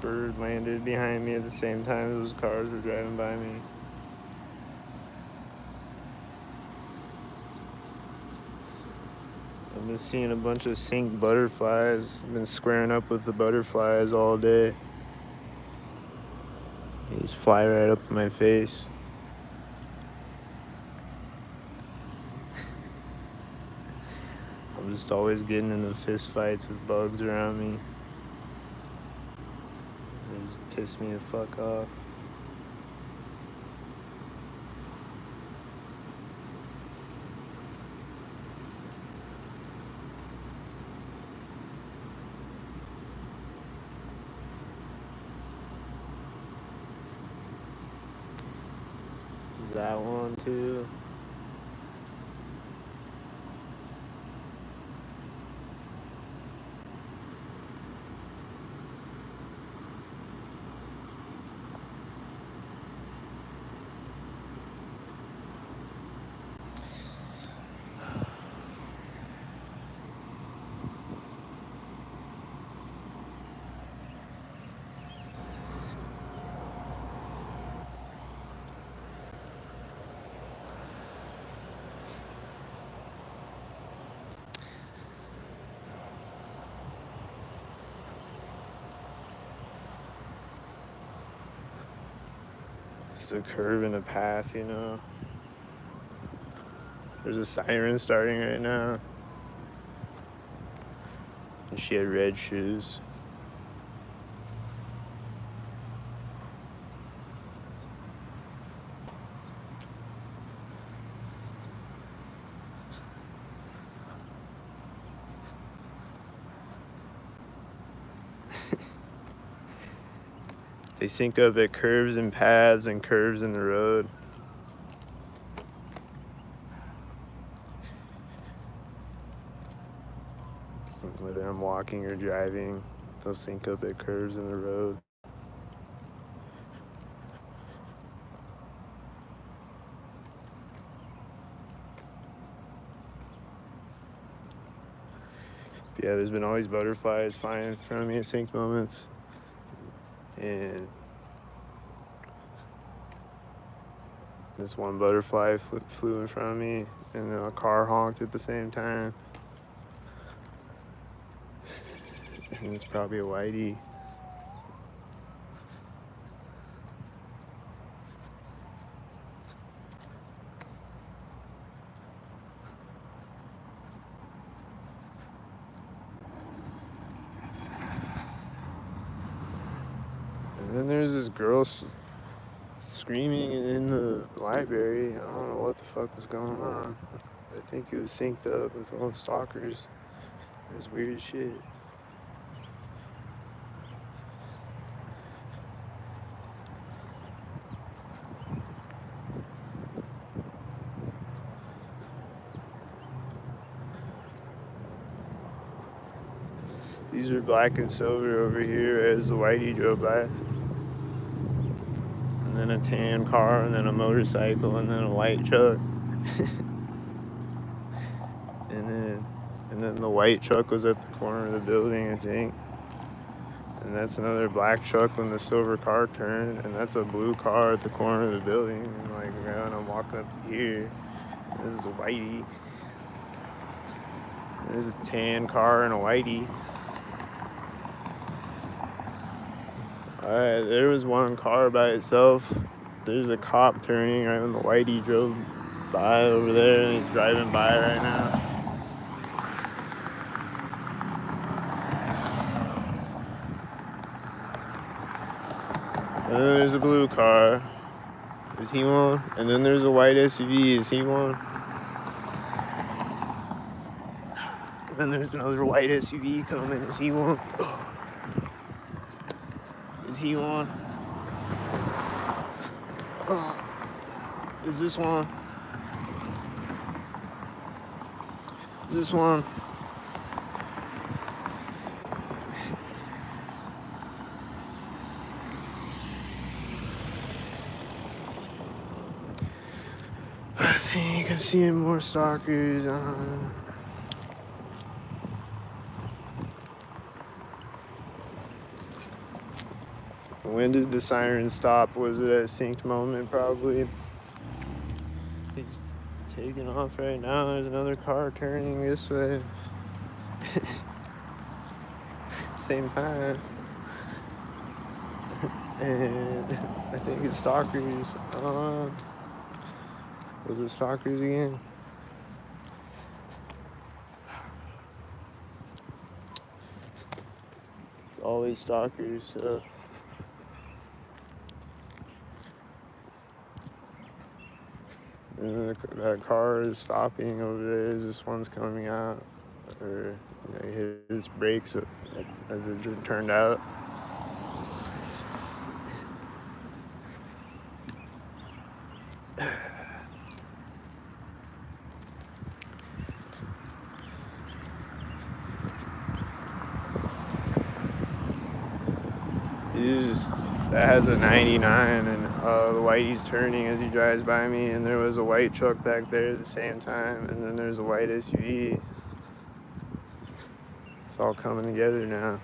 bird landed behind me at the same time those cars were driving by me. I've been seeing a bunch of sink butterflies. I've been squaring up with the butterflies all day. They just fly right up in my face. I'm just always getting into fist fights with bugs around me. They just piss me the fuck off. Is that one too? It's a curve in the path, you know. There's a siren starting right now. And she had red shoes. They sync up at curves and paths and curves in the road. Whether I'm walking or driving, they'll sync up at curves in the road. But yeah, there's been all these butterflies flying in front of me at sync moments. And this one butterfly flew in front of me, and then a car honked at the same time. And it's probably a whitey. And then there's this girl screaming in the library. I don't know what the fuck was going on. I think it was synced up with all the stalkers. It was weird as shit. These are black and silver over here as the whitey drove by. And then a tan car, and then a motorcycle, and then a white truck. and then the white truck was at the corner of the building, I think. And that's another black truck when the silver car turned, and that's a blue car at the corner of the building. And like, when I'm walking up to here, this is a whitey. And this is a tan car and a whitey. Alright, there was one car by itself. There's a cop turning right when the whitey drove by over there, and he's driving by right now. And then there's a blue car. Is he one? And then there's a white SUV. Is he one? And then there's another white SUV coming. Is he one? Is he one? Is this one? Is this one? I think I'm seeing more stalkers on. When did the siren stop? Was it at a synced moment? Probably. He's taking off right now. There's another car turning this way. Same time. And I think it's stalkers. Was it stalkers again? It's always stalkers, so. And that car is stopping over there as this one's coming out. Or his brakes as it turned out. That has a 99, and the whitey's turning as he drives by me, and there was a white truck back there at the same time, and then there's a white SUV. It's all coming together now.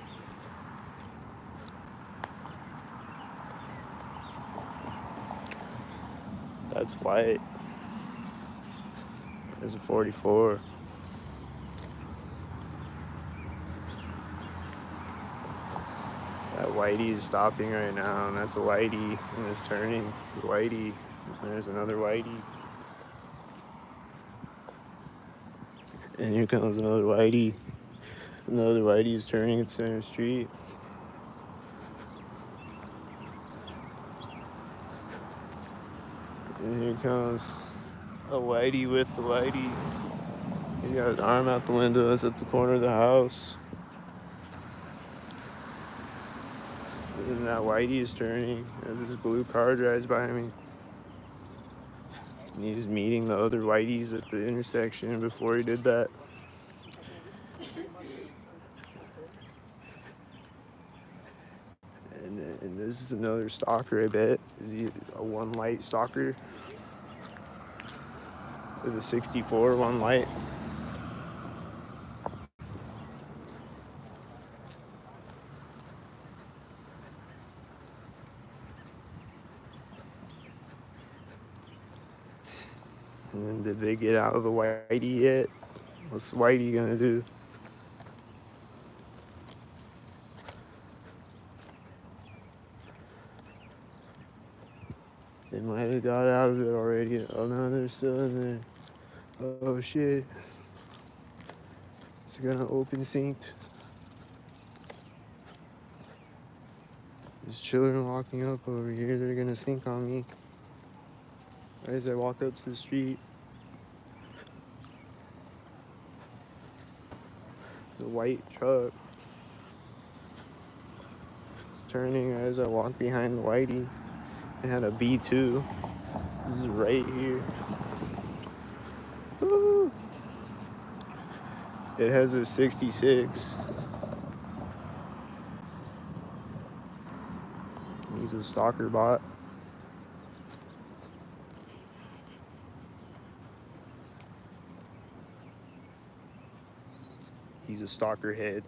That's white. It's a 44. That whitey is stopping right now, and that's a whitey, and it's turning. Whitey. And there's another whitey. And here comes another whitey. Another whitey is turning at Center Street. And here comes a whitey with the whitey. He's got his arm out the window. It's at the corner of the house. And that whitey is turning as this blue car drives by me. And he's meeting the other whiteys at the intersection before he did that. And this is another stalker, I bet. Is he a one light stalker? With a 64 one light. And then did they get out of the whitey yet? What's whitey gonna do? They might have got out of it already. Oh no, they're still in there. Oh shit. It's gonna open synced. There's children walking up over here. They're gonna sync on me. Right as I walk up to the street. The white truck is turning as I walk behind the whitey. It had a B2. This is right here. Woo. It has a 66. He's a stalker bot. He's a stalker head.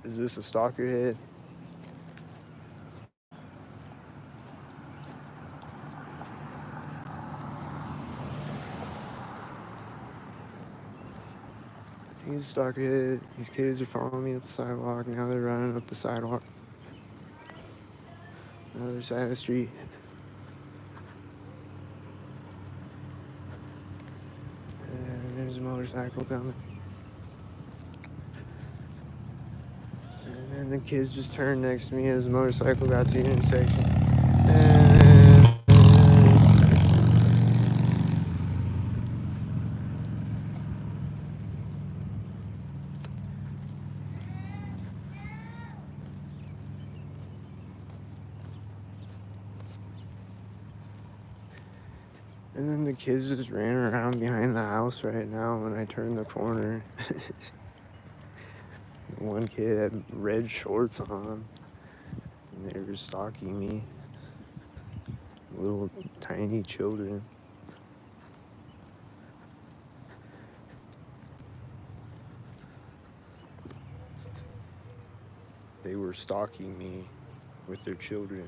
Is this a stalker head? I think he's a stalker head. These kids are following me up the sidewalk. Now they're running up the sidewalk. The other side of the street. And there's a motorcycle coming. And then the kids just turned next to me as the motorcycle got to the intersection. And And then the kids just ran around behind the house right now when I turned the corner. One kid had red shorts on, and they were stalking me. Little tiny children. They were stalking me with their children.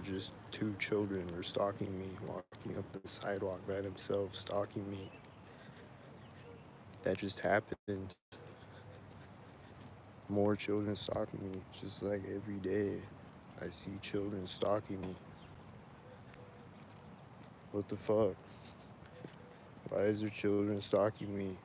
Just two children were stalking me, walking up the sidewalk by themselves, stalking me. That just happened. More children stalking me, just like every day. I see children stalking me. What the fuck? Why is there children stalking me?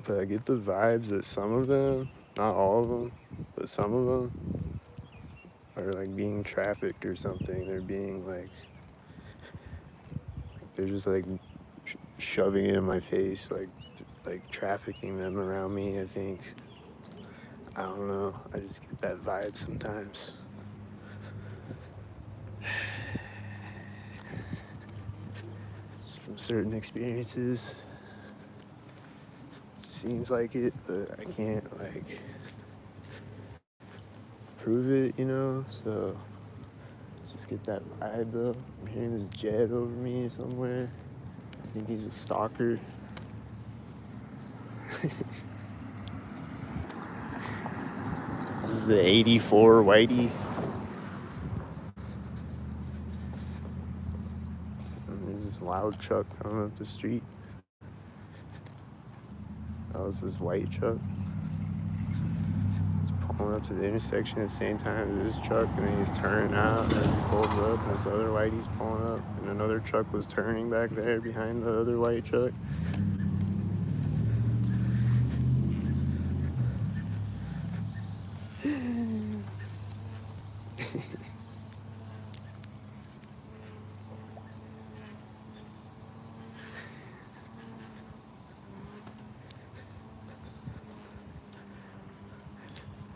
But I get the vibes that some of them, not all of them, but some of them are like being trafficked or something. They're being they're just like shoving it in my face, like trafficking them around me. I think. I don't know. I just get that vibe sometimes. Just from certain experiences. Seems like it, but I can't prove it, you know? So just get that vibe though. I'm hearing this jet over me somewhere. I think he's a stalker. This is an 84 Whitey. And there's this loud truck coming up the street. That was this white truck. He's pulling up to the intersection at the same time as this truck, and then he's turning out, and then he pulls up, and this other Whitey's pulling up, and another truck was turning back there behind the other white truck.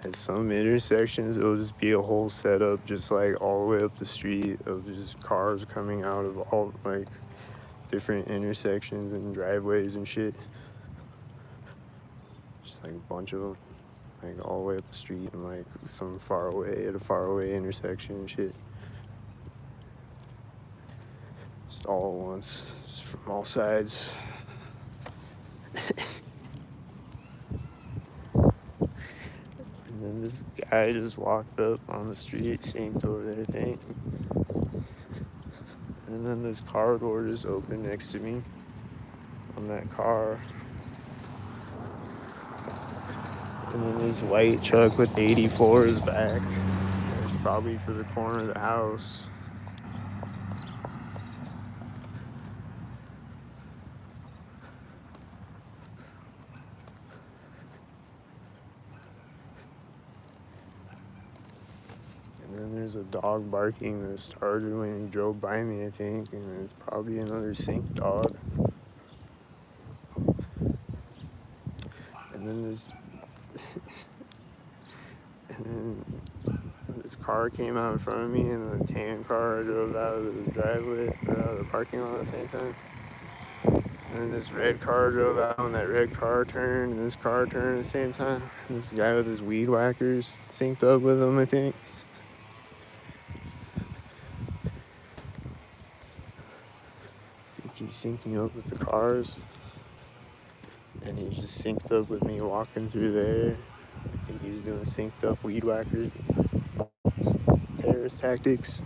At some intersections, it'll just be a whole setup, just like all the way up the street of just cars coming out of all like different intersections and driveways and shit. Just like a bunch of them, like all the way up the street and like some far away at a far away intersection and shit. Just all at once, just from all sides. And then this guy just walked up on the street, synced over there thing. And then this car door just opened next to me on that car. And then this white truck with the 84 is back. It's probably for the corner of the house. And then there's a dog barking that started when he drove by me, I think, and it's probably another sync dog. And then this car came out in front of me, and a tan car drove out of the driveway or out of the parking lot at the same time. And then this red car drove out, and that red car turned, and this car turned at the same time. And this guy with his weed whackers synced up with him, I think. He's syncing up with the cars, and he just synced up with me walking through there. I think he's doing synced up weed whacker terrorist tactics.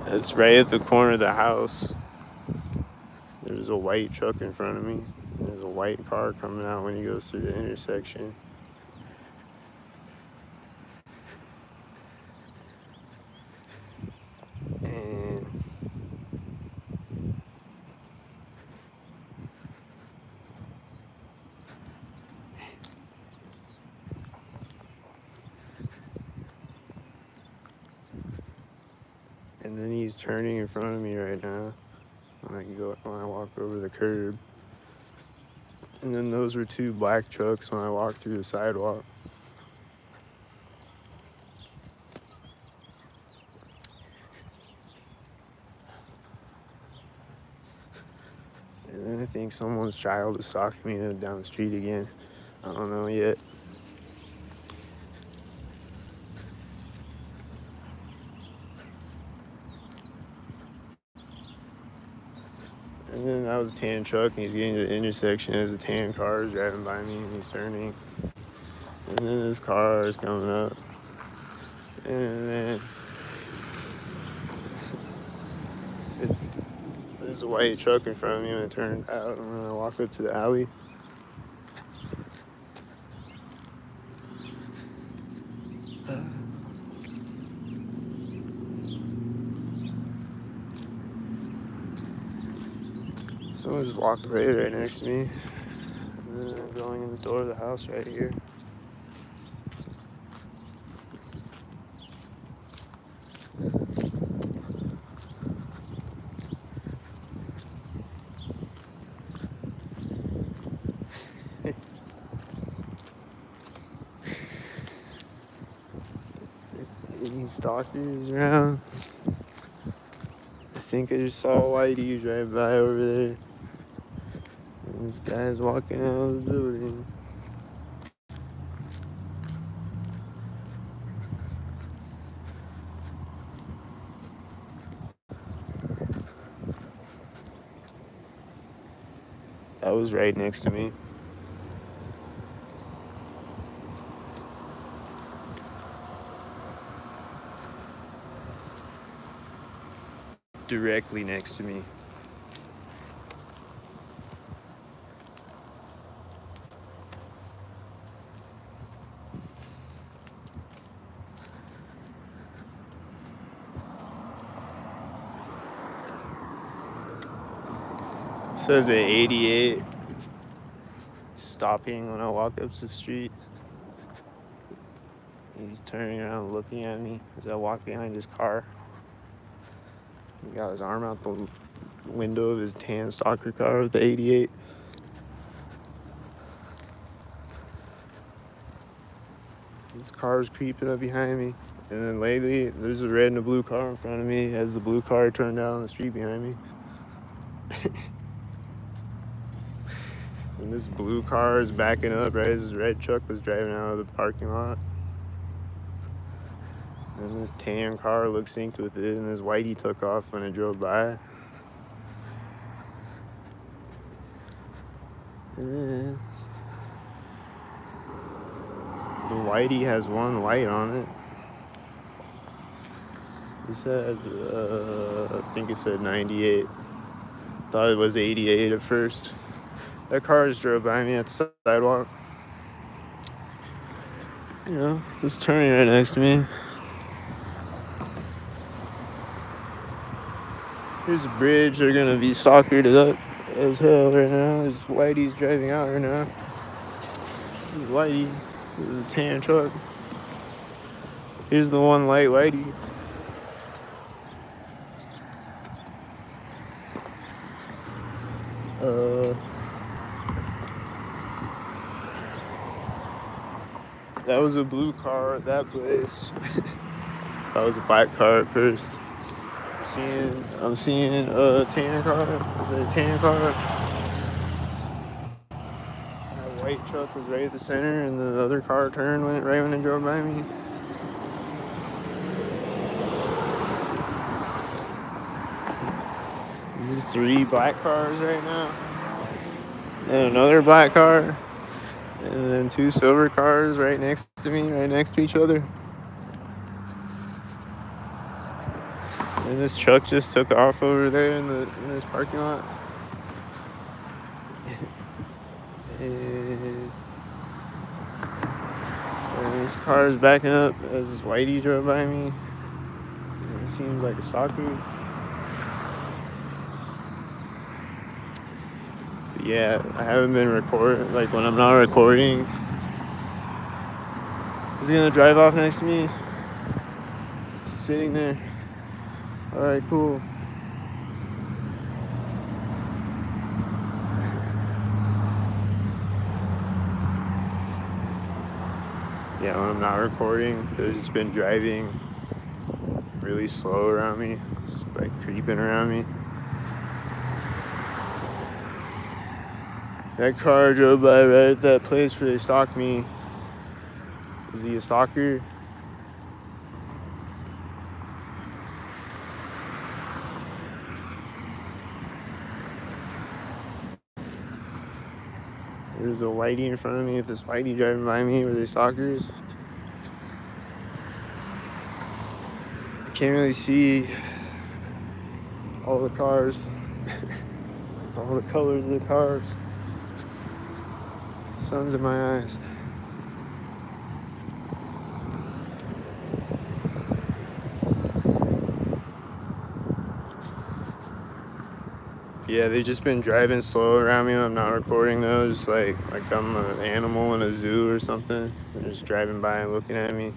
That's right at the corner of the house. There's a white truck in front of me. There's a white car coming out when he goes through the intersection. And then he's turning in front of me right now when I walk over the curb. And then those were two black trucks when I walked through the sidewalk. And then I think someone's child is stalking me down the street again. I don't know yet. And then that was a tan truck, and he's getting to the intersection as a tan car is driving by me, and he's turning. And then this car is coming up. And then there's a white truck in front of me, and I turned out, and then I walk up to the alley. Someone just walked away right next to me. And then I'm going in the door of the house right here. Any stalkers around? I think I just saw a whitey drive by over there. And this guy's walking out of the building. That was right next to me. Directly next to me. It says at 88, stopping when I walk up the street. He's turning around looking at me as I walk behind his car. He got his arm out the window of his tan stalker car with the 88. This car's creeping up behind me. And then lately, there's a red and a blue car in front of me as the blue car turned down the street behind me. And this blue car is backing up right as this red truck was driving out of the parking lot. And this tan car looks synced with it, and this whitey took off when I drove by. And the whitey has one light on it. It says, I think it said 98. Thought it was 88 at first. That car just drove by me at the sidewalk. You know, just turning right next to me. Here's a bridge. They're gonna be soccered up as hell right now. There's whiteys driving out right now. This is whitey. This is a tan truck. Here's the one light whitey. That was a blue car at that place. That was a black car at first. I'm seeing a tan car. Is it a tan car? That white truck was right at the center, and the other car turned right when it drove by me. This is 3 black cars right now. And another black car. And then 2 silver cars right next to me, right next to each other. And this truck just took off over there in this parking lot. And this car is backing up as this whitey drove by me. And it seems like a stalker. But yeah, I haven't been recording. Like when I'm not recording, he's gonna drive off next to me. Just sitting there. All right, cool. Yeah, when I'm not recording, they've just been driving really slow around me, just like creeping around me. That car drove by right at that place where they stalked me. Is he a stalker? There's a whitey in front of me. If this whitey driving by me, were they stalkers? I can't really see all the cars, all the colors of the cars. Sun's in my eyes. Yeah, they've just been driving slow around me when I'm not recording though, just like I'm an animal in a zoo or something. They're just driving by and looking at me.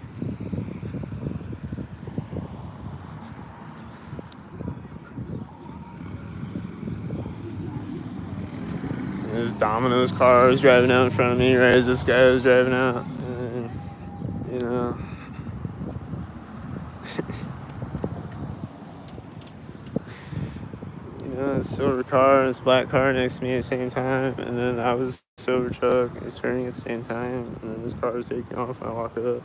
And this Domino's car was driving out in front of me right as this guy was driving out. And, you know, this silver car, this black car next to me at the same time, and then I was silver truck, and was turning at the same time, and then this car was taking off, and I walk up.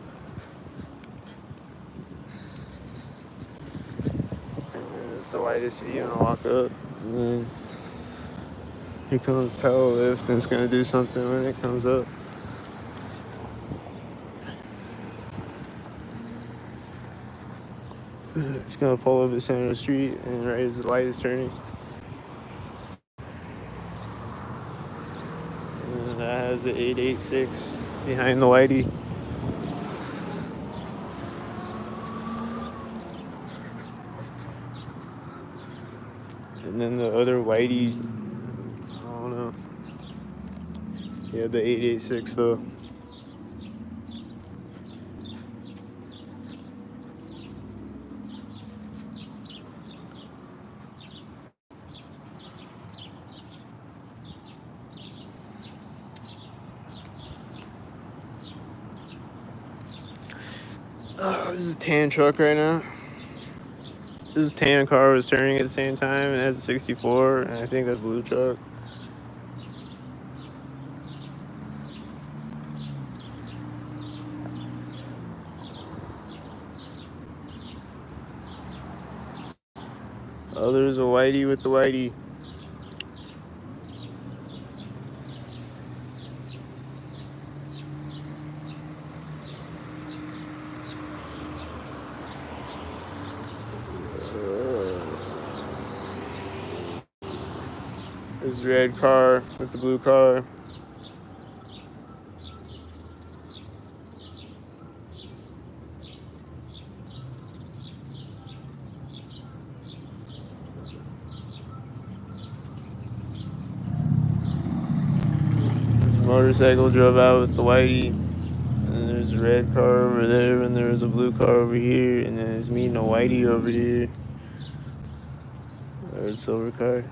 And then it's the whitest view, and I walk up, and then here comes tail lift, and it's gonna do something when it comes up. It's gonna pull up at the center of the street, and right as the light is turning. And that has an 886 behind the whitey. And then the other whitey, I don't know. Yeah, the 886 though. Oh, this is a tan truck right now. This tan car was turning at the same time, and it has a 64, and I think that's a blue truck. Oh, there's a whitey with the whitey. This red car with the blue car. This motorcycle drove out with the whitey. And there's a red car over there, and there's a blue car over here, and then it's meeting a whitey over here. There's a silver car.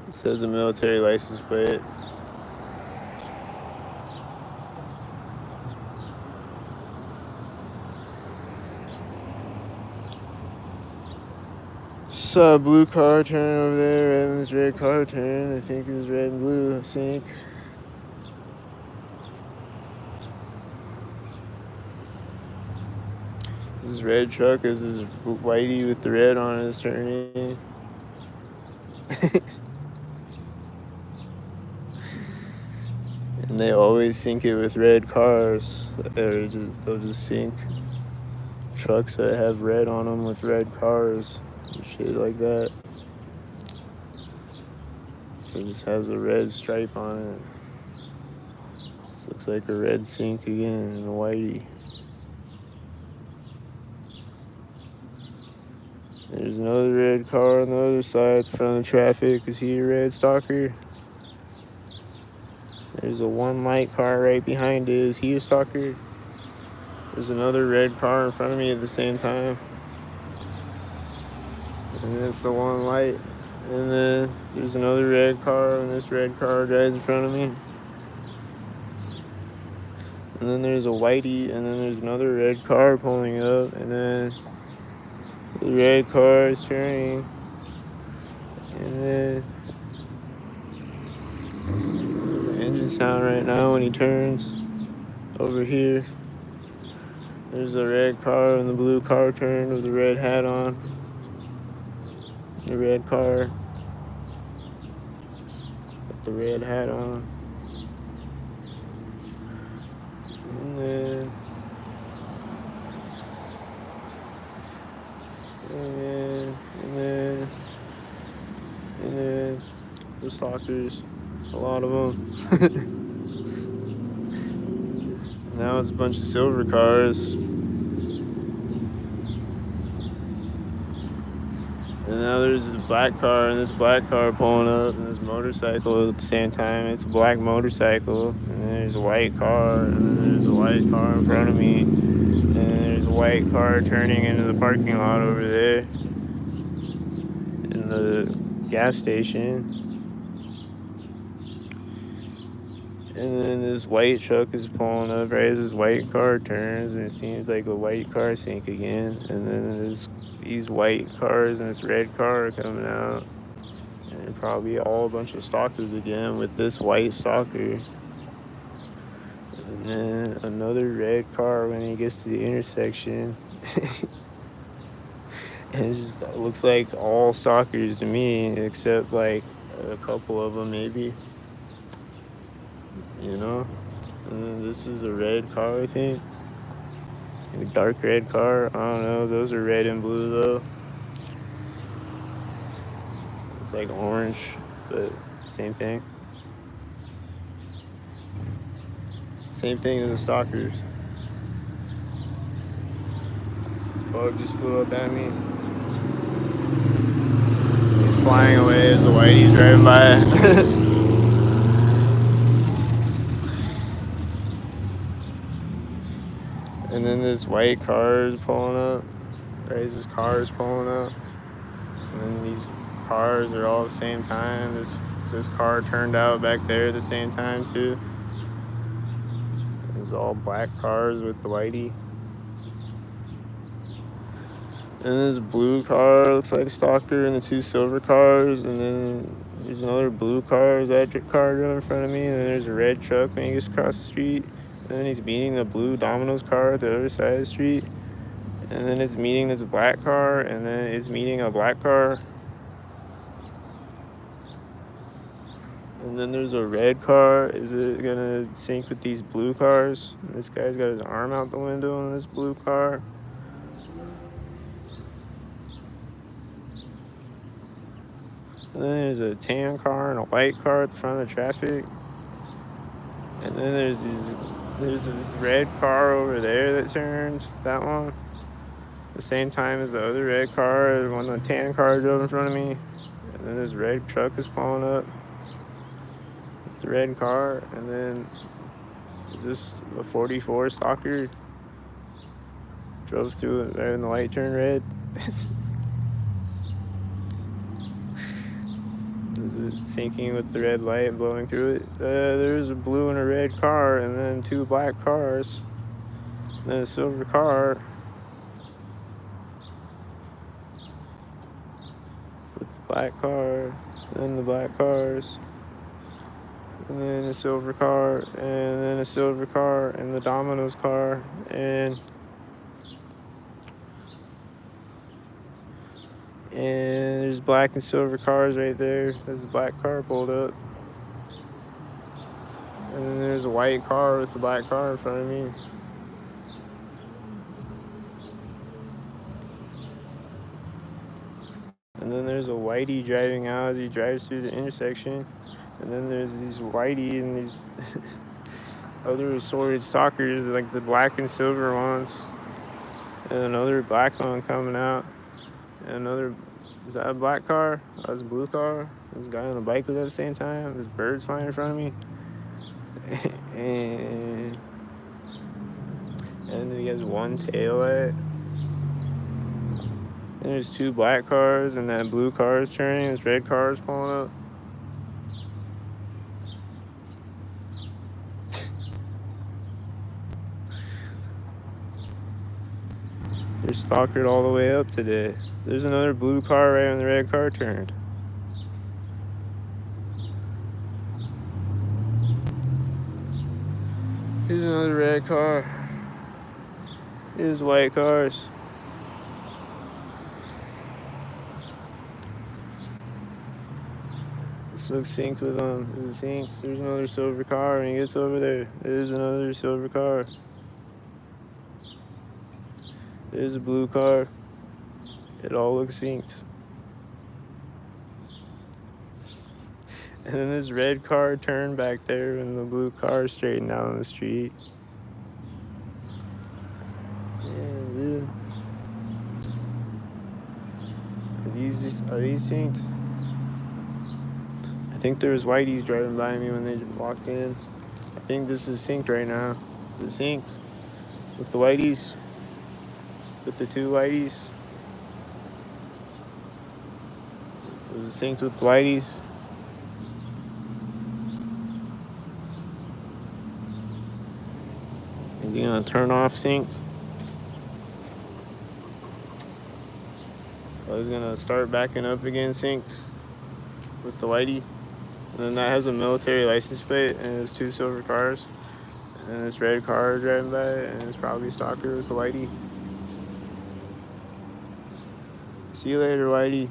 It says a military license plate. Saw a blue car turn over there, and this red car turn. I think it was red and blue, I think. This red truck is this whitey with the red on it is turning. And they always sync it with red cars. They'll just sync trucks that have red on them with red cars and shit like that. It just has a red stripe on it. This looks like a red sync again in the whitey. There's another red car on the other side from the traffic. Is he a red stalker? There's a one light car right behind it. Is he a stalker? There's another red car in front of me at the same time. And that's the one light. And then there's another red car, and this red car drives in front of me. And then there's a whitey, and then there's another red car pulling up, and then the red car is turning. And then the engine sound right now when he turns over here. There's the red car and the blue car turned with the red hat on. The red car with the red hat on. And then the stalkers, a lot of them. Now it's a bunch of silver cars. And now there's this black car and this black car pulling up and this motorcycle at the same time. It's a black motorcycle. And then there's a white car. And then there's a white car in front of me. And then there's a white car turning into the parking lot over there. In the gas station. And then this white truck is pulling up right as this white car turns, and it seems like a white car sync again. And then there's these white cars and this red car are coming out. And they're probably all a bunch of stalkers again with this white stalker. And then another red car when he gets to the intersection. And it just looks like all stalkers to me, except like a couple of them maybe. You know? And then this is a red car, I think. A dark red car. I don't know. Those are red and blue, though. It's like orange, but same thing. Same thing as the stalkers. This bug just flew up at me. He's flying away as the whitey's driving by. And then this white car is pulling up. Right, this car is pulling up. And then these cars are all at the same time. This car turned out back there at the same time too. It's all black cars with the whitey. And this blue car looks like a stalker, and the two silver cars, and then there's another blue car, electric car driving in front of me, and then there's a red truck when he gets across the street, and then he's meeting the blue Domino's car at the other side of the street, and then it's meeting this black car, and then it's meeting a black car, and then there's a red car. Is it gonna sync with these blue cars? And this guy's got his arm out the window in this blue car. And then there's a tan car and a white car at the front of the traffic. And then there's this red car over there that turned, that one. The same time as the other red car, when the tan car drove in front of me. And then this red truck is pulling up with the red car. And then is this a 44 stalker? Drove through it right when the light turned red. Is it syncing with the red light and blowing through it? There's a blue and a red car, and then two black cars, and then a silver car with the black car, and then the black cars, and then a silver car, and then a silver car, and the Domino's car, and there's black and silver cars right there. There's a black car pulled up. And then there's a white car with a black car in front of me. And then there's a whitey driving out as he drives through the intersection. And then there's these whitey and these other assorted stalkers, like the black and silver ones. And another black one coming out. And another, is that a black car? Oh, that's a blue car. This guy on a bike was at the same time. There's birds flying in front of me. and then he has one tail light. And there's two black cars, and that blue car is turning. This red car is pulling up. They're stalkered all the way up today. There's another blue car right when the red car turned. Here's another red car. Here's white cars. This looks synced with them. This is synced. There's another silver car when he gets over there. There's another silver car. There's a blue car. It all looks synced. And then this red car turned back there when the blue car straightened out on the street. Damn, dude. Are these synced? I think there was whiteys driving by me when they walked in. I think this is synced right now. Is it synced? With the whiteys? With the two whiteys? Was it synced with the whiteys? Is he gonna turn off synced? I was gonna start backing up again synced with the whitey. And then that has a military license plate and it's two silver cars. And this red car driving by and it's probably a stalker with the whitey. See you later, whitey.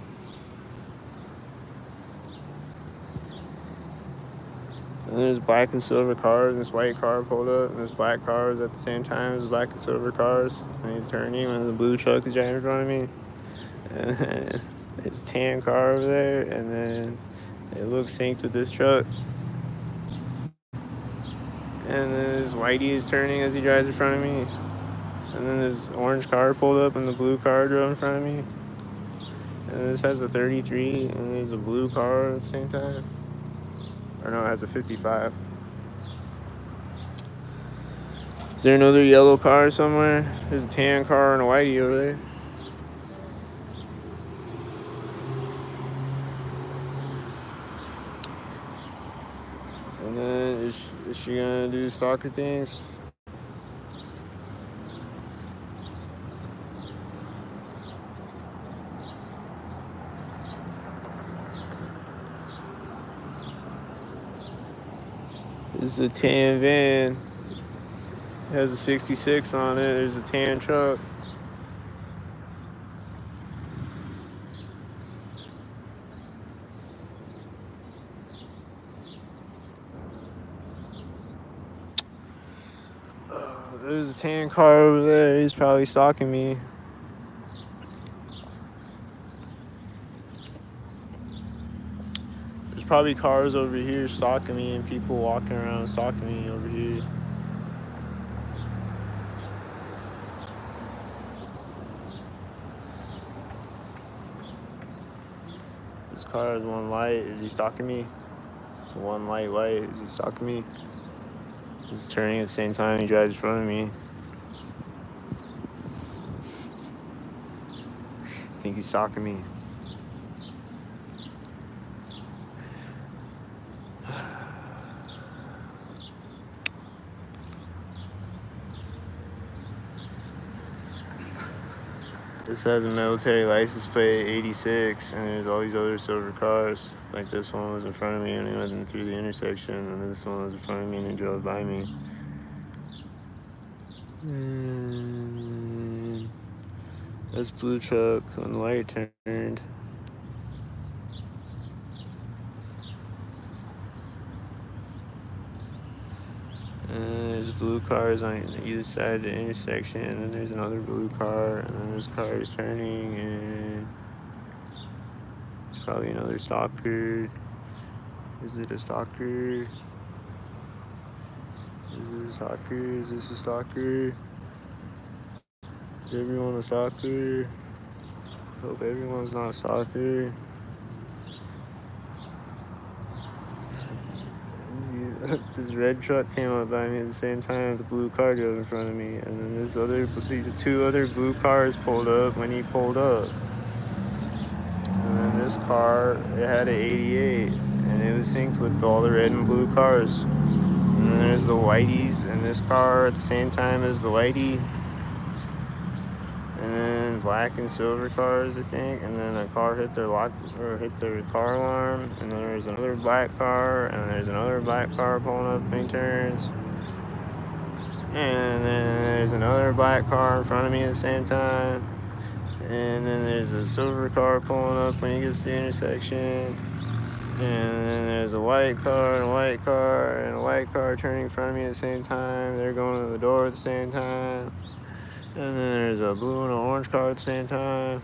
And there's black and silver cars, and this white car pulled up, and this black car is at the same time as the black and silver cars. And he's turning when the blue truck is driving in front of me. And then there's a tan car over there, and then it looks synced with this truck. And then this whitey is turning as he drives in front of me. And then this orange car pulled up, and the blue car drove in front of me. And this has a 33, and there's a blue car at the same time. Or no, it has a 55. Is there another yellow car somewhere? There's a tan car and a whitey over there. And then is she gonna do stalker things? This is a tan van. It has a 66 on it. There's a tan truck. There's a tan car over there. He's probably stalking me. There's probably cars over here stalking me and people walking around stalking me over here. This car has one light. Is he stalking me? It's one light white. Is he stalking me? He's turning at the same time he drives in front of me. I think he's stalking me. This has a military license plate, 86, and there's all these other silver cars. Like this one was in front of me and he went through the intersection, and this one was in front of me and he drove by me. That's blue truck when the light turned. And there's blue cars on either side of the intersection, and then there's another blue car, and then this car is turning, and it's probably another stalker. Is it a stalker? Is it a stalker? Is this a stalker? Is everyone a stalker? Hope everyone's not a stalker. This red truck came up by me at the same time the blue car drove in front of me, and then these two other blue cars pulled up when he pulled up. And then this car, it had an 88, and it was synced with all the red and blue cars. And then there's the whiteys, and this car at the same time as the whitey. And then black and silver cars, I think. And then a car hit their car alarm. And then there's another black car, and there's another black car pulling up when he turns. And then there's another black car in front of me at the same time. And then there's a silver car pulling up when he gets to the intersection. And then there's a white car and a white car and a white car turning in front of me at the same time. They're going to the door at the same time. And then there's a blue and an orange car at the same time.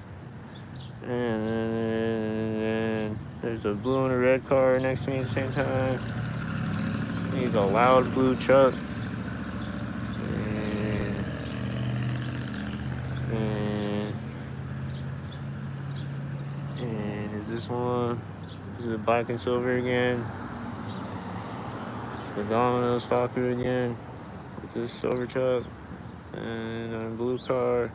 And then there's a blue and a red car next to me at the same time. He's a loud blue truck. And is this one? Is it black and silver again? It's the Domino Stalker again with this silver truck and a blue car.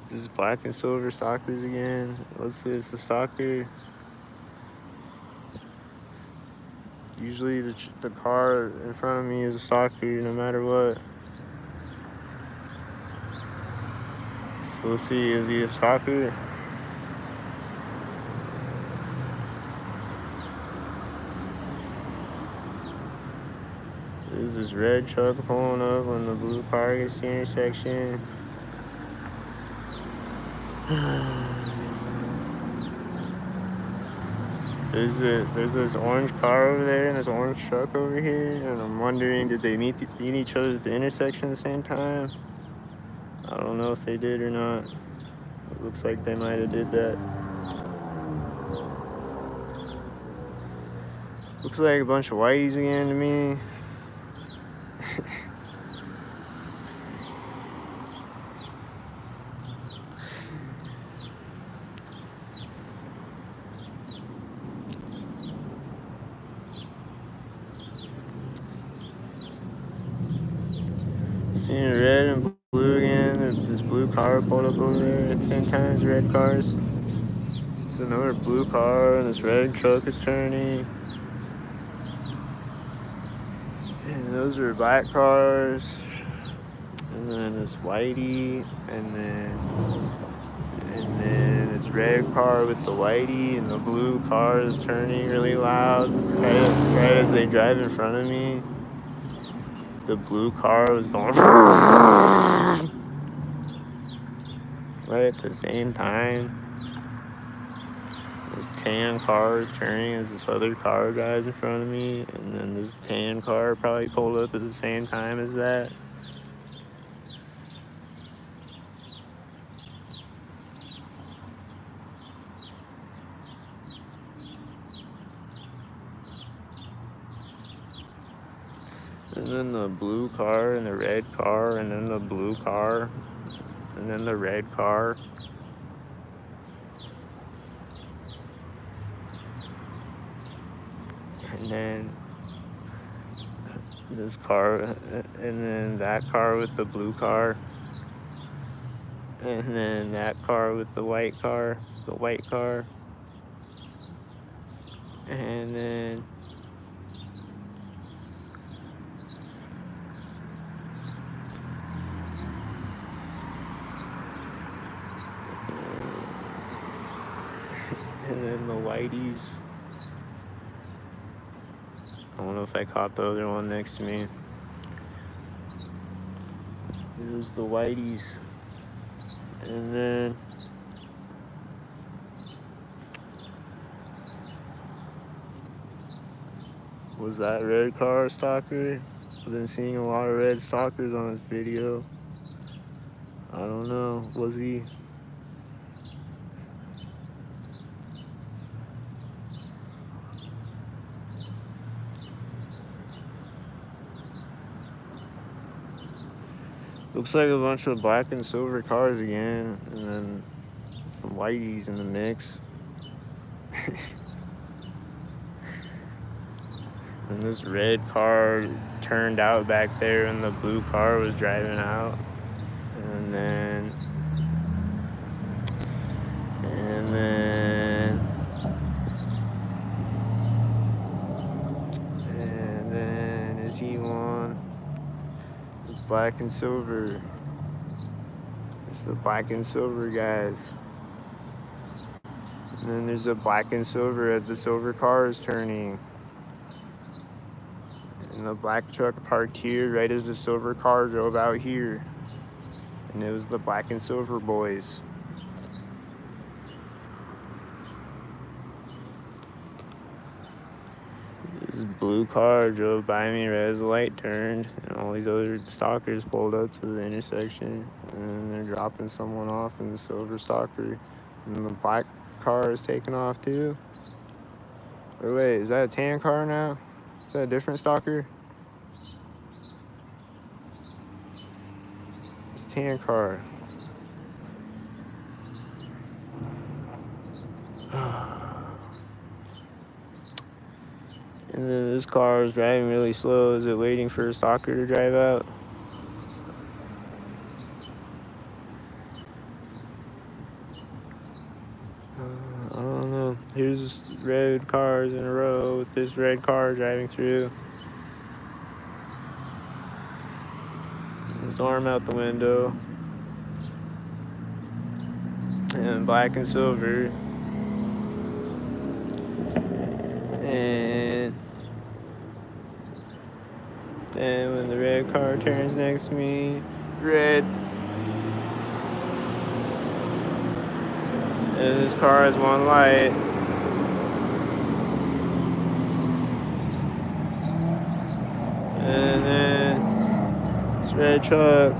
This is black and silver stalkers again. Let's see, it's the stalker. Usually the car in front of me is a stalker no matter what. So we'll see, is he a stalker? There's this red truck pulling up when the blue car gets to the intersection. There's this orange car over there and this orange truck over here, and I'm wondering, did they meet each other at the intersection at the same time? I don't know if they did or not. It looks like they might have did that. Looks like a bunch of whiteys again to me. Seeing red and blue again. This blue car pulled up over there at the same time as red cars. It's another blue car, and this red truck is turning. And those are black cars. And then this whitey, and then this red car with the whitey, and the blue car is turning really loud right as they drive in front of me. The blue car was going right at the same time. This tan car is turning as this other car drives in front of me, and then this tan car probably pulled up at the same time as that. And then the blue car and the red car, and then the blue car, and then the red car. And then this car, and then that car with the blue car, and then that car with the white car, and then the whiteys. I don't know if I caught the other one next to me. There's the whiteys. And then Was that red car a stalker? I've been seeing a lot of red stalkers on this video. I don't know. Was he? Looks like a bunch of black and silver cars again, and then some whiteys in the mix. And this red car turned out back there and the blue car was driving out. And then is he one? It's black and silver. It's the black and silver guys. And then there's a black and silver as the silver car is turning. And the black truck parked here right as the silver car drove out here. And it was the black and silver boys. This blue car drove by me right as the light turned, and all these other stalkers pulled up to the intersection, and then they're dropping someone off in the silver stalker, and the black car is taking off too. Or wait, is that a tan car now? Is that a different stalker? It's a tan car. And then this car is driving really slow. Is it waiting for a stalker to drive out? I don't know. Here's red cars in a row with this red car driving through. His arm out the window. And black and silver. And then when the red car turns next to me, red. And this car has one light. And then this red truck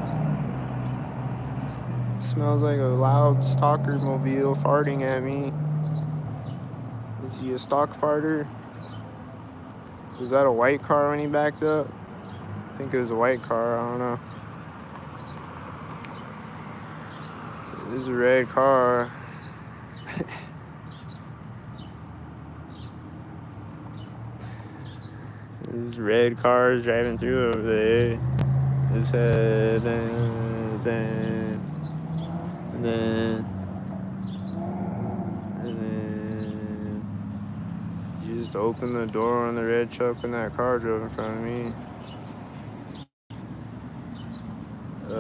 smells like a loud stalker mobile farting at me. Is he a stock farter? Was that a white car when he backed up? I think it was a white car, I don't know. This is a red car. This red car is driving through over there. His head, and then you just opened the door on the red truck when that car drove in front of me.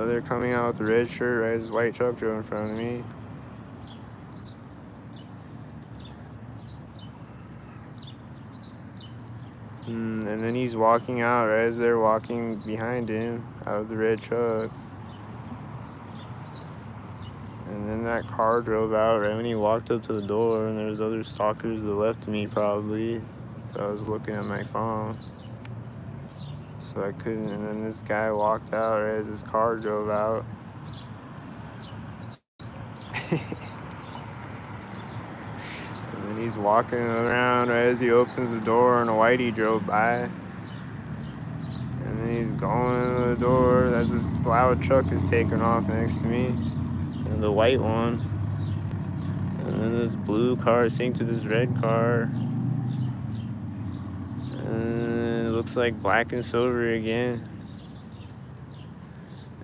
They're coming out with the red shirt right as this white truck drove in front of me. And then he's walking out right as they're walking behind him out of the red truck. And then that car drove out right when he walked up to the door, and there was other stalkers to the left of me probably. I was looking at my phone, so I couldn't. And then this guy walked out right as his car drove out. And then he's walking around right as he opens the door, and a whitey drove by. And then he's going to the door as this loud truck is taking off next to me. And the white one. And then this blue car synced to this red car. And it looks like black and silver again.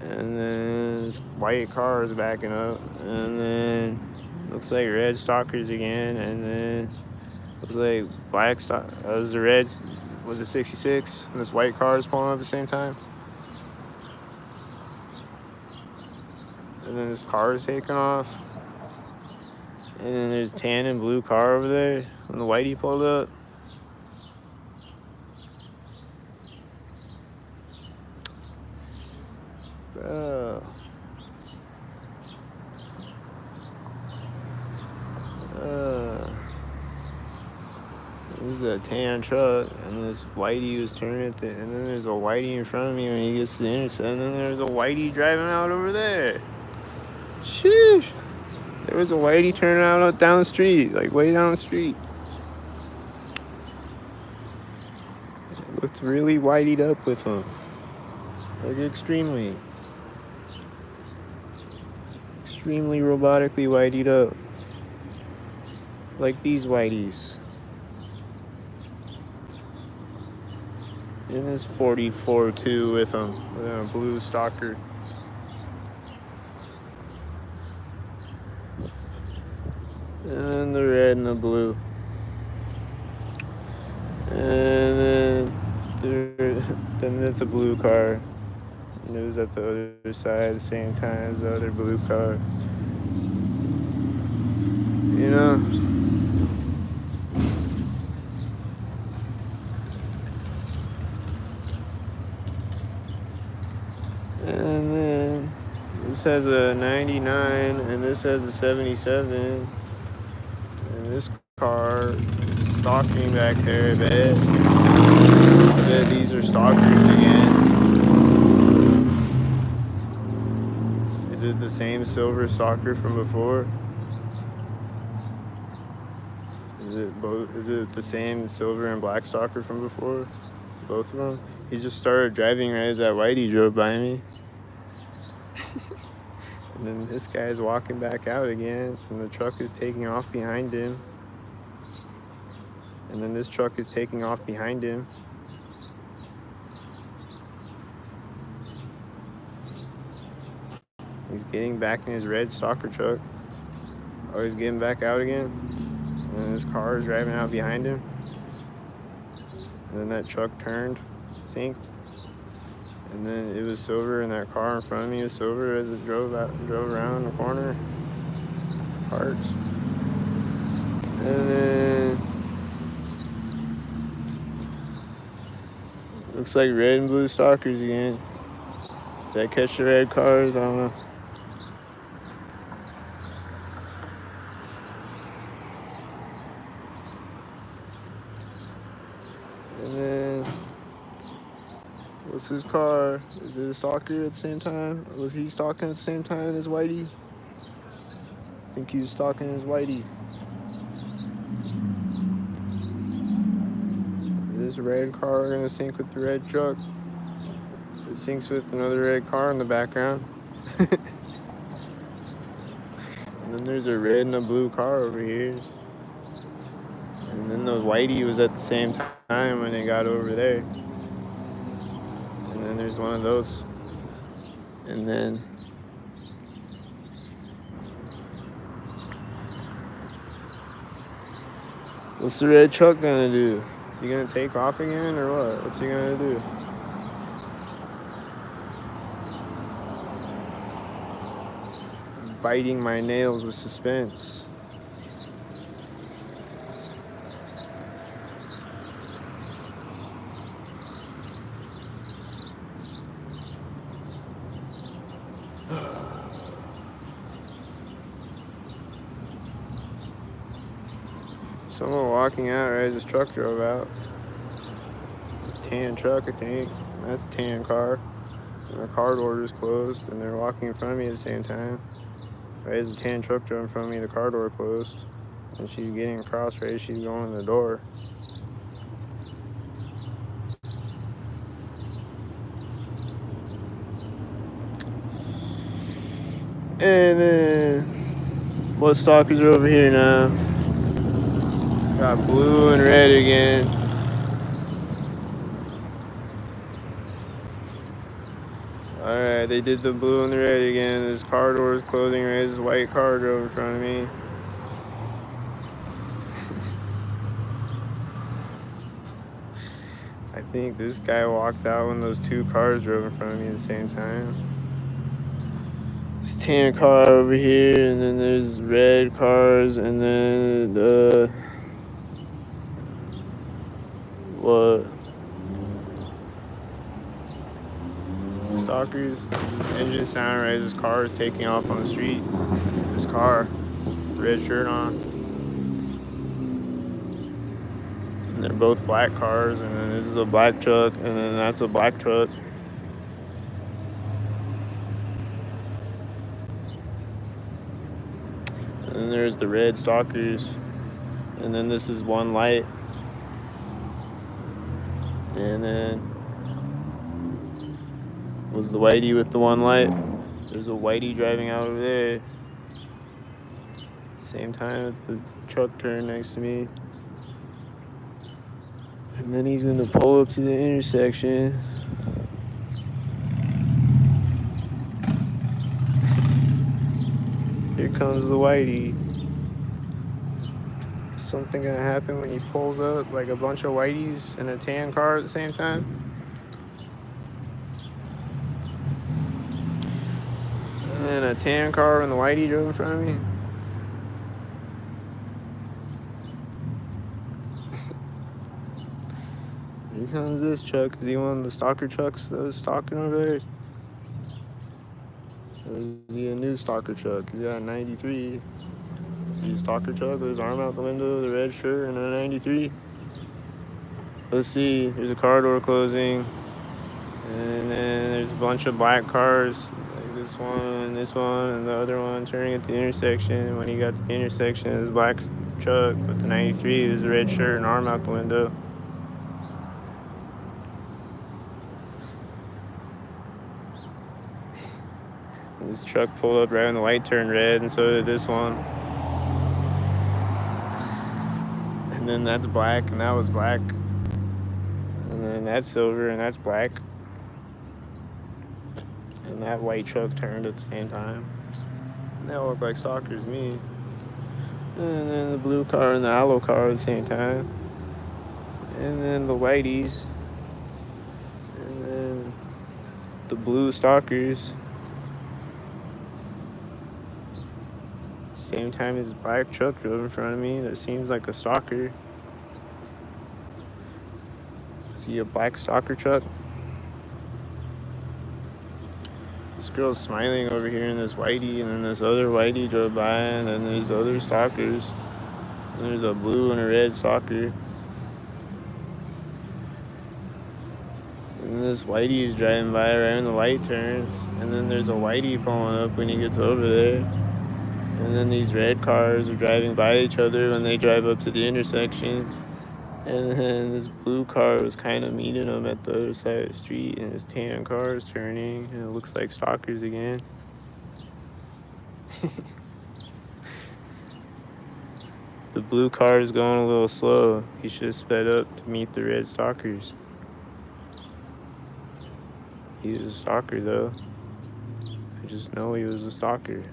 And then this white car is backing up. And then looks like red stalkers again. And then looks like black stock. That was the red with the 66. And this white car is pulling up at the same time. And then this car is taking off. And then there's tan and blue car over there when the whitey pulled up. Bro. This is a tan truck, and this whitey was turning at the, and then there's a whitey in front of me when he gets to the intersection, and then there's a whitey driving out over there. Sheesh. There was a whitey turning out down the street, like way down the street. It looked really whiteyed up with him. Like extremely robotically whiteyed up. Like these whiteys. In this 44 too with him, with a blue stalker. And the red and the blue. And then it's a blue car. And it was at the other side at the same time as the other blue car. You know? And then this has a 99 and this has a 77. And this car is stalking back there, I bet. I bet these are stalkers again. Is it the same silver stalker from before? Is it the same silver and black stalker from before? Both of them? He just started driving right as that whitey drove by me. And then this guy's walking back out again, and the truck is taking off behind him. And then this truck is taking off behind him. He's getting back in his red stalker truck. Oh, he's getting back out again. And his car is driving out behind him. And then that truck turned, synced. And then it was silver, and that car in front of me was silver as it drove around the corner. Parts. And then looks like red and blue stalkers again. Did I catch the red cars? I don't know. And then what's his car? Is it a stalker at the same time? Was he stalking at the same time as whitey? I think he was stalking as whitey. Is this red car gonna sync with the red truck? It syncs with another red car in the background. And then there's a red and a blue car over here. And then the whitey was at the same time when they got over there. And then there's one of those. And then what's the red truck gonna do? Is he gonna take off again or what? What's he gonna do? I'm biting my nails with suspense. Someone walking out right as this truck drove out. It's a tan truck, I think. That's a tan car. And the car door is closed, and they're walking in front of me at the same time. Right as the tan truck drove in front of me, the car door closed. And she's getting across right as she's going in the door. And then what stalkers are over here now? Got blue and red again. Alright, they did the blue and the red again. This car door is closing right as this white car drove in front of me. I think this guy walked out when those two cars drove in front of me at the same time. This tan car over here, and then there's red cars, and then what? Some stalkers. This engine sound right as this car is taking off on the street. This car, with the red shirt on. And they're both black cars, and then this is a black truck, and then that's a black truck. And then there's the red stalkers, and then this is one light. And then was the whitey with the one light. There's a whitey driving out over there. Same time the truck turned next to me. And then he's gonna pull up to the intersection. Here comes the whitey. Is something gonna happen when he pulls up, like a bunch of whiteys in a tan car at the same time? And then a tan car and the whitey drove in front of me. Here comes this truck. Is he one of the stalker trucks that was stalking over there? Or is he a new stalker truck? He's got a 93. Is he a stalker truck with his arm out the window, the red shirt, and a 93? Let's see. There's a car door closing. And then there's a bunch of black cars. Like this one, and the other one turning at the intersection. When he got to the intersection, there's a black truck with the 93. There's a red shirt and arm out the window. This truck pulled up right when the light turned red, and so did this one. And then that's black, and that was black. And then that's silver, and that's black. And that white truck turned at the same time. And they all look like stalkers to me. And then the blue car and the aloe car at the same time. And then the whiteys. And then the blue stalkers. Same time as black truck drove in front of me that seems like a stalker. See a black stalker truck? This girl's smiling over here in this whitey, and then this other whitey drove by, and then there's other stalkers. And there's a blue and a red stalker. And this whitey is driving by right when the light turns. And then there's a whitey pulling up when he gets over there. And then these red cars are driving by each other when they drive up to the intersection. And then this blue car was kind of meeting them at the other side of the street, and this tan car is turning, and it looks like stalkers again. The blue car is going a little slow. He should have sped up to meet the red stalkers. He was a stalker, though. I just know he was a stalker.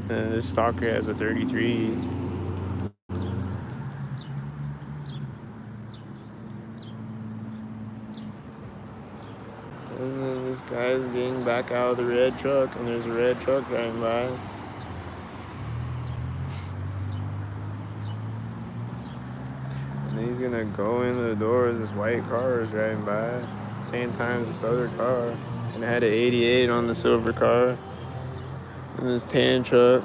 And this stalker has a 33. And then this guy's getting back out of the red truck, and there's a red truck driving by. And then he's gonna go in the door as this white car is driving by, same time as this other car. And it had an 88 on the silver car. And this tan truck.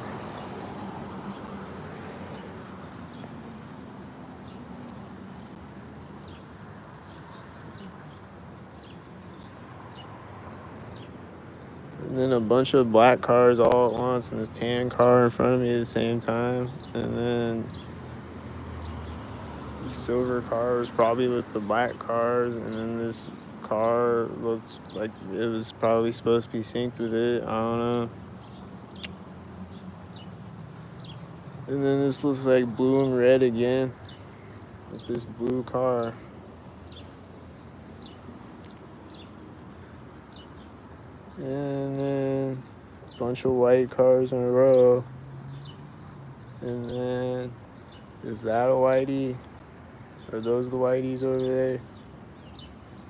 And then a bunch of black cars all at once, and this tan car in front of me at the same time. And then the silver car was probably with the black cars, and then this car looked like it was probably supposed to be synced with it. I don't know. And then this looks like blue and red again with this blue car. And then a bunch of white cars in a row. And then, is that a whitey? Are those the whiteys over there?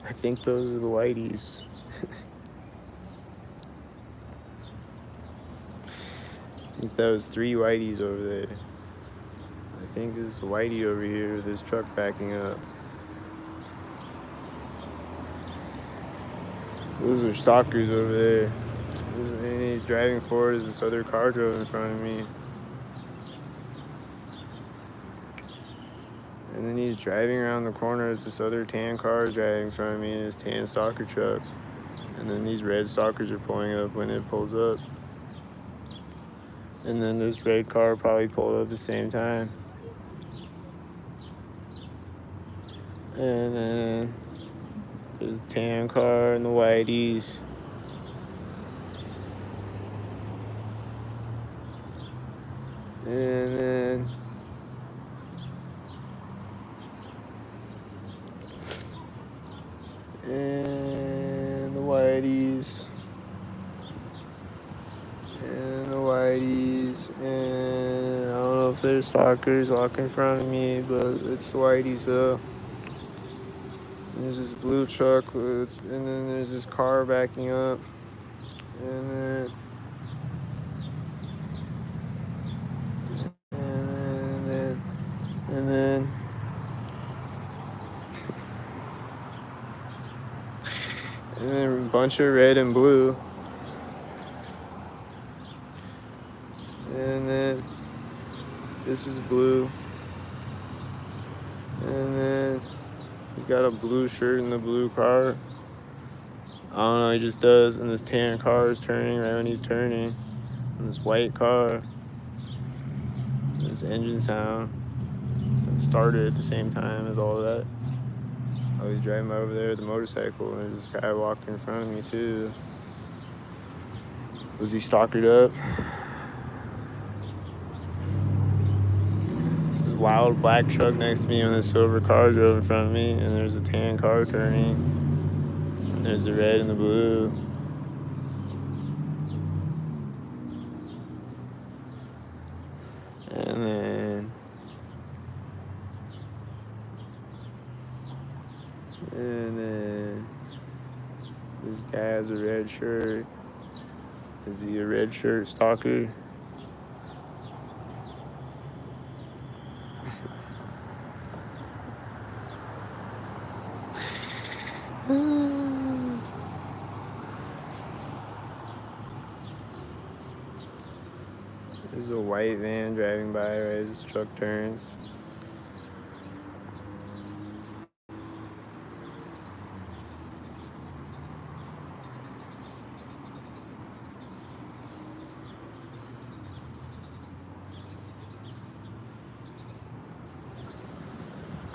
I think those are the whiteys. I think that was 3 whiteys over there. I think this is a whitey over here with this truck backing up. Those are stalkers over there. And he's driving forward as this other car drove in front of me. And then he's driving around the corner as this other tan car is driving in front of me in his tan stalker truck. And then these red stalkers are pulling up when it pulls up. And then this red car probably pulled up at the same time. And then there's a tan car and the whiteys. And then and the whiteys. And the whiteys. And I don't know if there's stalkers walking in front of me, but it's the whiteys though. And there's this blue truck and then there's this car backing up. And then and then a bunch of red and blue. And then this is blue. And then he's got a blue shirt in the blue car. I don't know, he just does. And this tan car is turning right when he's turning. And this white car. This engine sound. So it started at the same time as all of that. I was driving by over there with the motorcycle, and there's this guy walking in front of me too. Was he stalkered up? There's this loud black truck next to me when this silver car drove in front of me, and there's a tan car turning. And there's the red and the blue. And then this guy has a red shirt. Is he a red shirt stalker? There's a white van driving by right as this truck turns.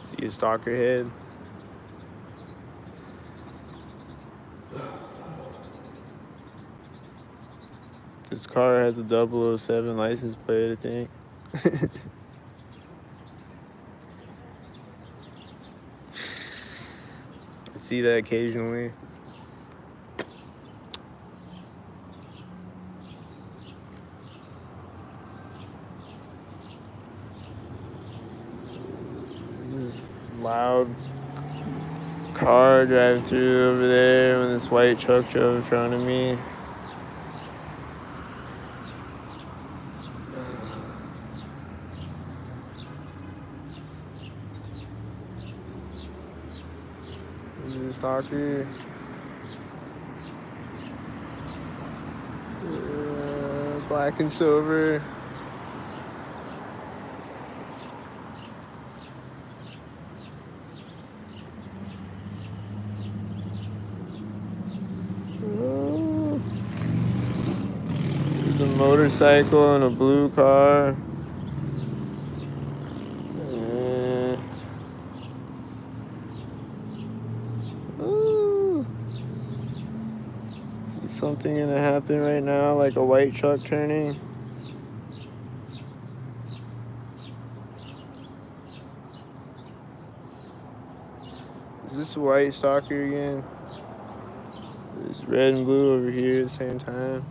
See a stalker head? This car has a 007 license plate, I think. I see that occasionally. This is loud car driving through over there when this white truck drove in front of me. This is a stalker. Black and silver. There's a motorcycle and a blue car. Is something gonna happen right now, like a white truck turning? Is this a white stalker again? There's red and blue over here at the same time.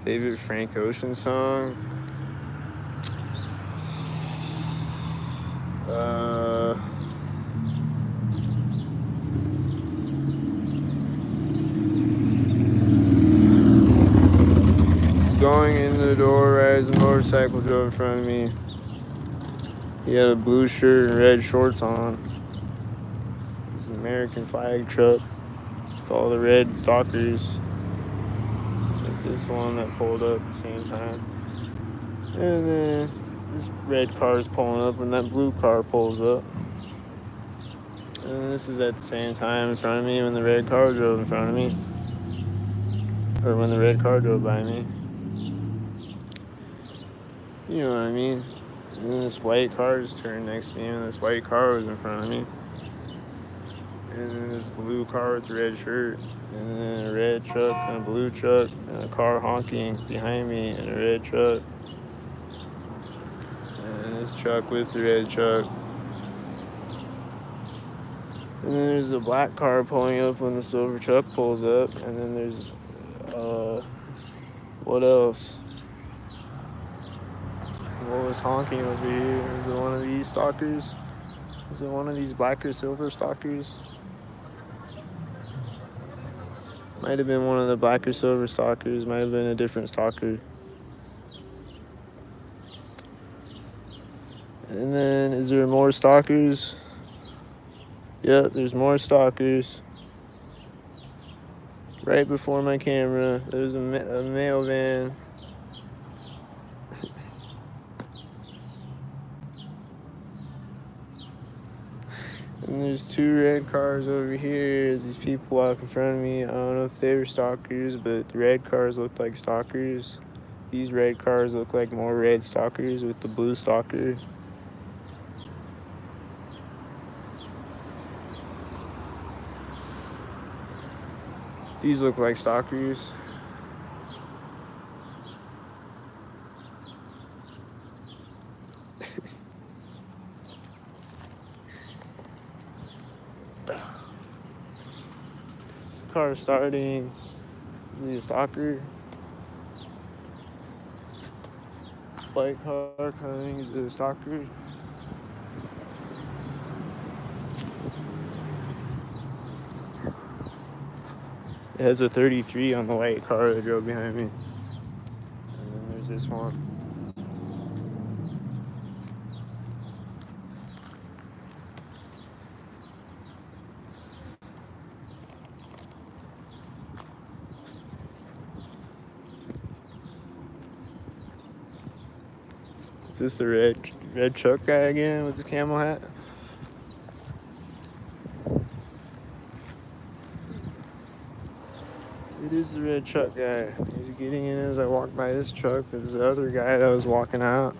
Favorite Frank Ocean song? Going into the door right as a motorcycle drove in front of me. He had a blue shirt and red shorts on. It's an American flag truck with all the red stalkers. this one that pulled up at the same time. And then this red car is pulling up and that blue car pulls up. And this is at the same time in front of me when the red car drove in front of me. Or when the red car drove by me. You know what I mean? And then this white car just turned next to me and this white car was in front of me. And then this blue car with a red shirt. And then a red truck and a blue truck and a car honking behind me and a red truck. And this truck with the red truck. And then there's the black car pulling up when the silver truck pulls up. And then there's, what else? What was honking over here? Is it one of these stalkers? Is it one of these black or silver stalkers? Might have been one of the black or silver stalkers. Might have been a different stalker. And then, is there more stalkers? Yep, there's more stalkers. Right before my camera, there's a mail van. And there's two red cars over here as these people walk in front of me. I don't know if they were stalkers, but the red cars looked like stalkers. These red cars look like more red stalkers with the blue stalker. These look like stalkers. It's a car starting. Is it a stalker? White car coming. Is it a stalker? It has a 33 on the white car that drove behind me. And then there's this one. Is this the red truck guy again with his camel hat? It is the red truck guy. He's getting in as I walk by this truck. There's the other guy that was walking out.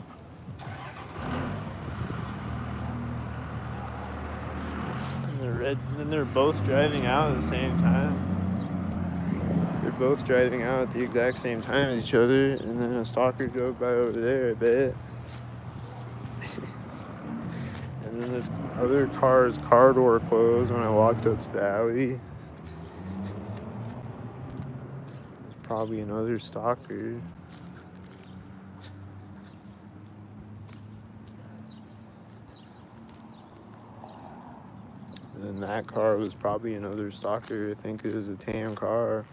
And they're both driving out at the same time. They're both driving out at the exact same time as each other. And then a stalker drove by over there, I bet. And then this other car's car door closed when I walked up to the alley. Probably another stalker. And then that car was probably another stalker. I think it was a tan car.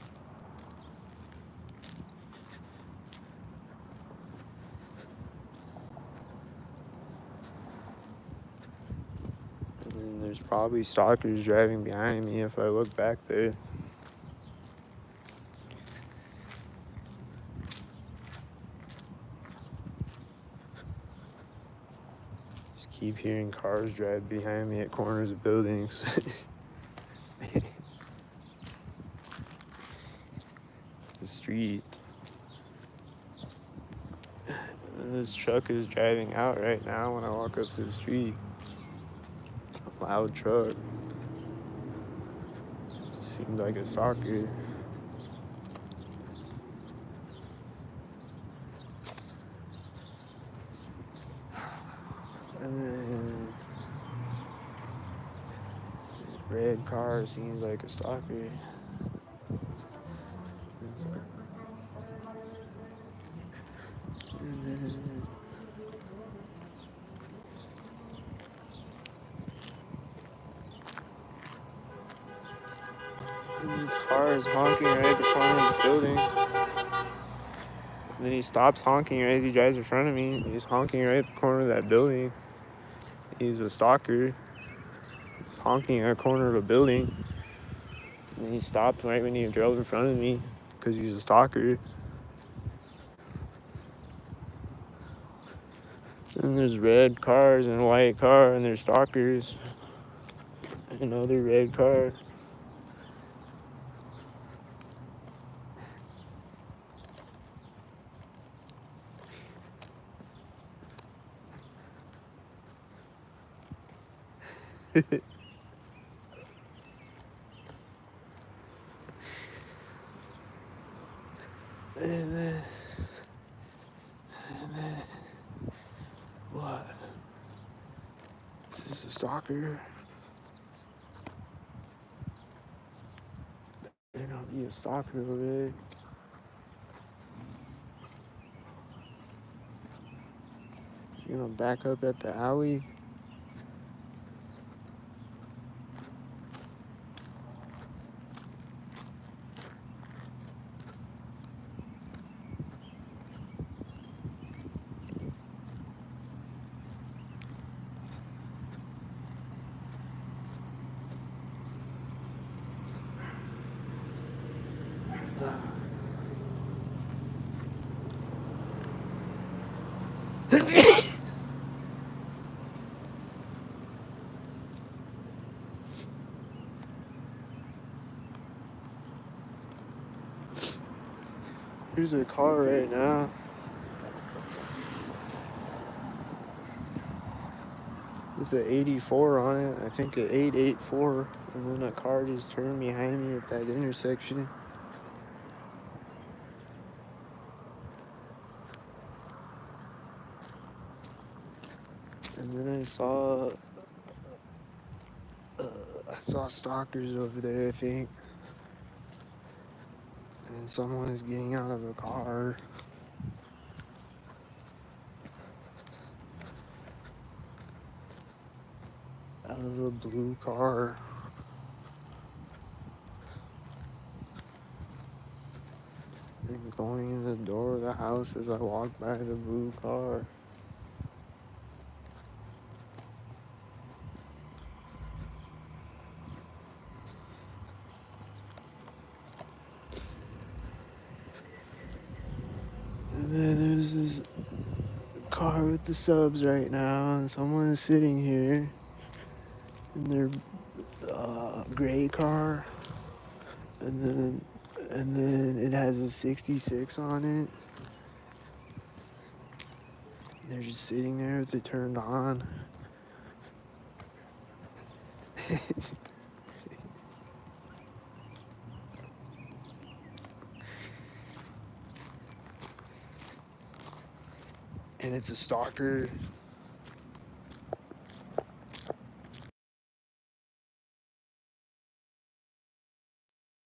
And then there's probably stalkers driving behind me if I look back there. Keep hearing cars drive behind me at corners of buildings. The street. And this truck is driving out right now when I walk up to the street. A loud truck. Seemed like a stalker. And then red car seems like a stalker. And this car is honking right at the corner of the building. And then he stops honking right as he drives in front of me. He's honking right at the corner of that building. He's a stalker. He's honking at a corner of a building. And then he stopped right when he drove in front of me because he's a stalker. And there's red cars and white car, and there's stalkers. Another red car. And then what? This is a stalker. There don't be a stalker over there. Is he gonna back up at the alley? Here's a car right now. With an 84 on it. I think an 884. And then a car just turned behind me at that intersection. And then I saw stalkers over there, I think. And someone is getting out of a car. Out of a blue car. And going in the door of the house as I walk by the blue car. And then there's this car with the subs right now, and someone is sitting here in their gray car, and then it has a 66 on it. And they're just sitting there with it turned on. And it's a stalker.